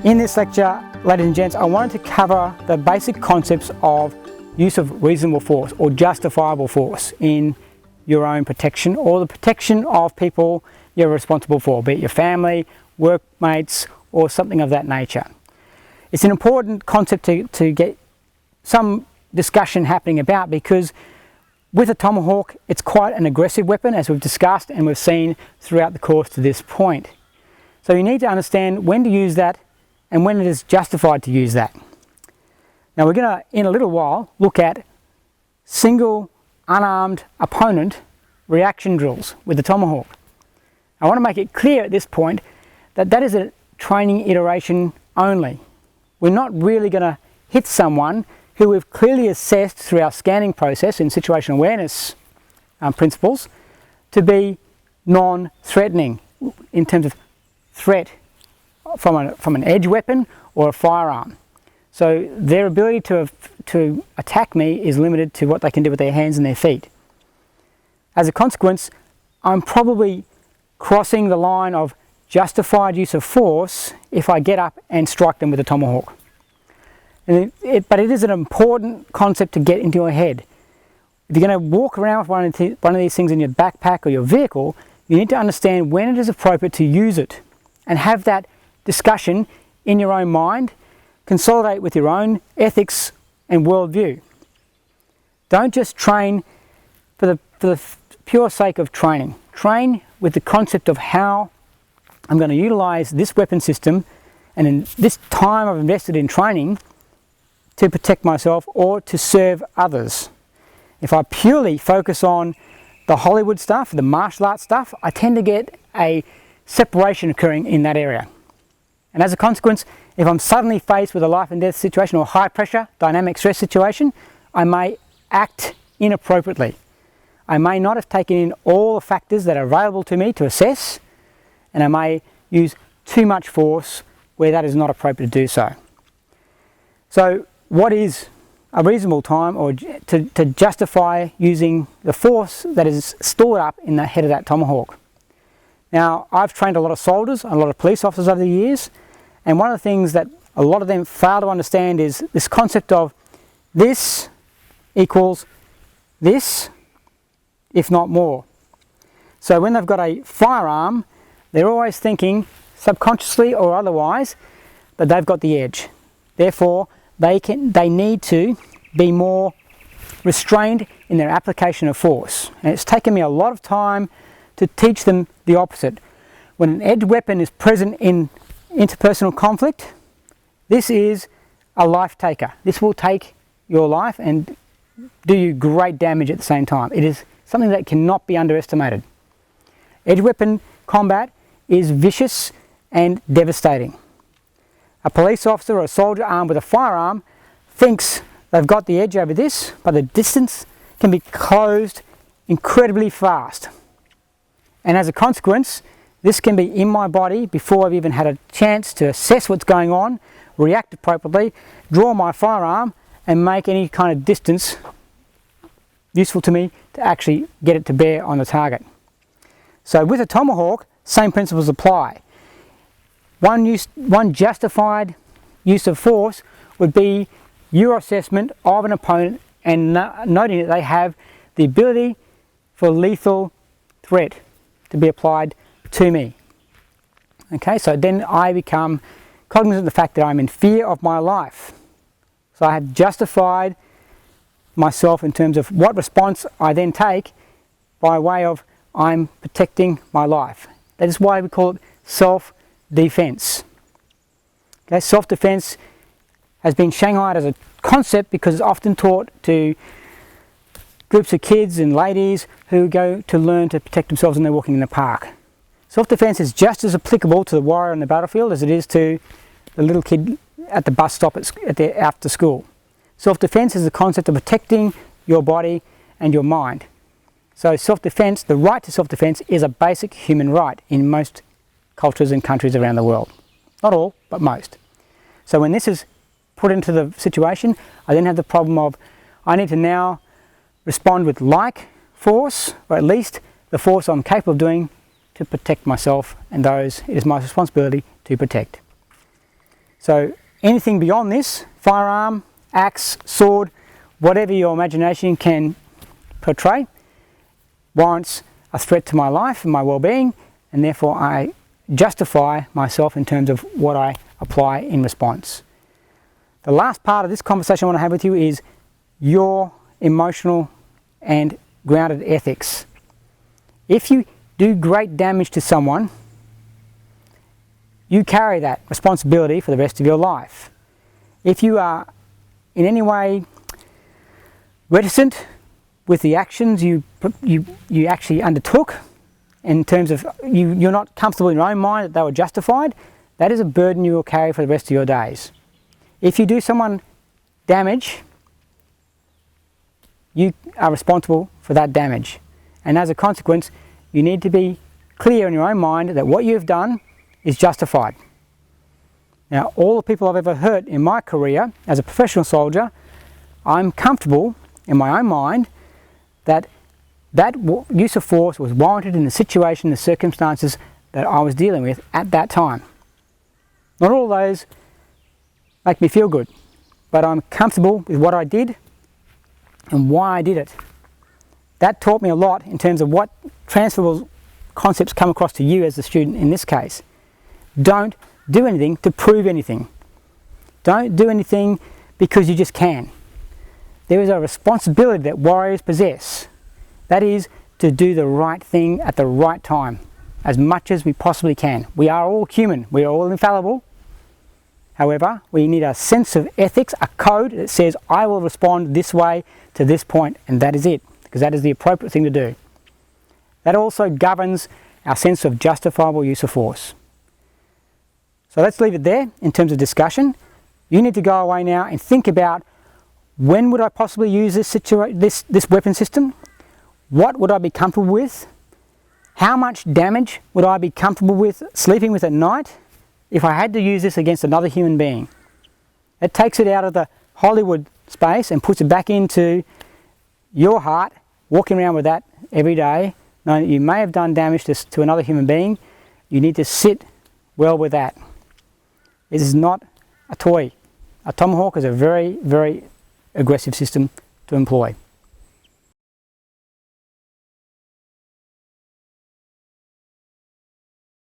In this lecture, ladies and gents, I wanted to cover the basic concepts of use of reasonable force or justifiable force in your own protection or the protection of people you're responsible for, be it your family, workmates, or something of that nature. It's an important concept to get some discussion happening about, because with a Tomahawk, it's quite an aggressive weapon, as we've discussed and we've seen throughout the course to this point. So you need to understand when to use that and when it is justified to use that. Now we're going to, in a little while, look at single unarmed opponent reaction drills with the Tomahawk. I want to make it clear at this point that that is a training iteration only. We're not really going to hit someone who we've clearly assessed through our scanning process in situational awareness principles to be non-threatening in terms of threat from an edge weapon or a firearm. So their ability to attack me is limited to what they can do with their hands and their feet. As a consequence, I'm probably crossing the line of justified use of force if I get up and strike them with a Tomahawk. But it is an important concept to get into your head. If you're going to walk around with one of these things in your backpack or your vehicle, you need to understand when it is appropriate to use it and have that discussion in your own mind, consolidate with your own ethics and worldview. Don't just train for the pure sake of training. Train with the concept of how I'm going to utilize this weapon system and in this time I've invested in training to protect myself or to serve others. If I purely focus on the Hollywood stuff, the martial arts stuff, I tend to get a separation occurring in that area. And as a consequence, if I'm suddenly faced with a life and death situation or a high pressure, dynamic stress situation, I may act inappropriately. I may not have taken in all the factors that are available to me to assess, and I may use too much force where that is not appropriate to do so. So what is a reasonable time or to justify using the force that is stored up in the head of that Tomahawk? Now, I've trained a lot of soldiers and a lot of police officers over the years, and one of the things that a lot of them fail to understand is this concept of this equals this, if not more. So when they've got a firearm, they're always thinking, subconsciously or otherwise, that they've got the edge. Therefore, they need to be more restrained in their application of force. And it's taken me a lot of time to teach them the opposite. When an edge weapon is present in interpersonal conflict, this is a life taker. This will take your life and do you great damage at the same time. It is something that cannot be underestimated. Edge weapon combat is vicious and devastating. A police officer or a soldier armed with a firearm thinks they've got the edge over this, but the distance can be closed incredibly fast. And as a consequence, this can be in my body before I've even had a chance to assess what's going on, react appropriately, draw my firearm, and make any kind of distance useful to me to actually get it to bear on the target. So with a Tomahawk, same principles apply. One justified use of force would be your assessment of an opponent and noting that they have the ability for lethal threat to be applied to me. Okay, so then I become cognizant of the fact that I'm in fear of my life. So I have justified myself in terms of what response I then take by way of I'm protecting my life. That is why we call it self-defense. Okay, self-defense has been shanghaied as a concept because it's often taught to groups of kids and ladies who go to learn to protect themselves when they're walking in the park. Self-defense is just as applicable to the warrior on the battlefield as it is to the little kid at the bus stop after school. Self-defense is the concept of protecting your body and your mind. So self-defense, the right to self-defense, is a basic human right in most cultures and countries around the world. Not all, but most. So when this is put into the situation, I then have the problem of I need to now respond with like force, or at least the force I'm capable of doing to protect myself and those it is my responsibility to protect. So anything beyond this, firearm, axe, sword, whatever your imagination can portray, warrants a threat to my life and my well-being, and therefore I justify myself in terms of what I apply in response. The last part of this conversation I want to have with you is your emotional and grounded ethics. If you do great damage to someone, you carry that responsibility for the rest of your life. If you are in any way reticent with the actions you actually undertook, in terms of you're not comfortable in your own mind that they were justified, that is a burden you will carry for the rest of your days. If you do someone damage, you are responsible for that damage. And as a consequence, you need to be clear in your own mind that what you've done is justified. Now, all the people I've ever hurt in my career as a professional soldier, I'm comfortable in my own mind that use of force was warranted in the situation, the circumstances that I was dealing with at that time. Not all those make me feel good, but I'm comfortable with what I did and why I did it. That taught me a lot in terms of what transferable concepts come across to you as the student in this case. Don't do anything to prove anything. Don't do anything because you just can. There is a responsibility that warriors possess. That is to do the right thing at the right time, as much as we possibly can. We are all human. We are all infallible. However, we need a sense of ethics, a code that says, I will respond this way to this point, and that is it, because that is the appropriate thing to do. That also governs our sense of justifiable use of force. So let's leave it there in terms of discussion. You need to go away now and think about, when would I possibly use this weapon system? What would I be comfortable with? How much damage would I be comfortable with sleeping with at night if I had to use this against another human being? It takes it out of the Hollywood space and puts it back into your heart, walking around with that every day, knowing that you may have done damage to another human being. You need to sit well with that. This is not a toy. A Tomahawk is a very, very aggressive system to employ.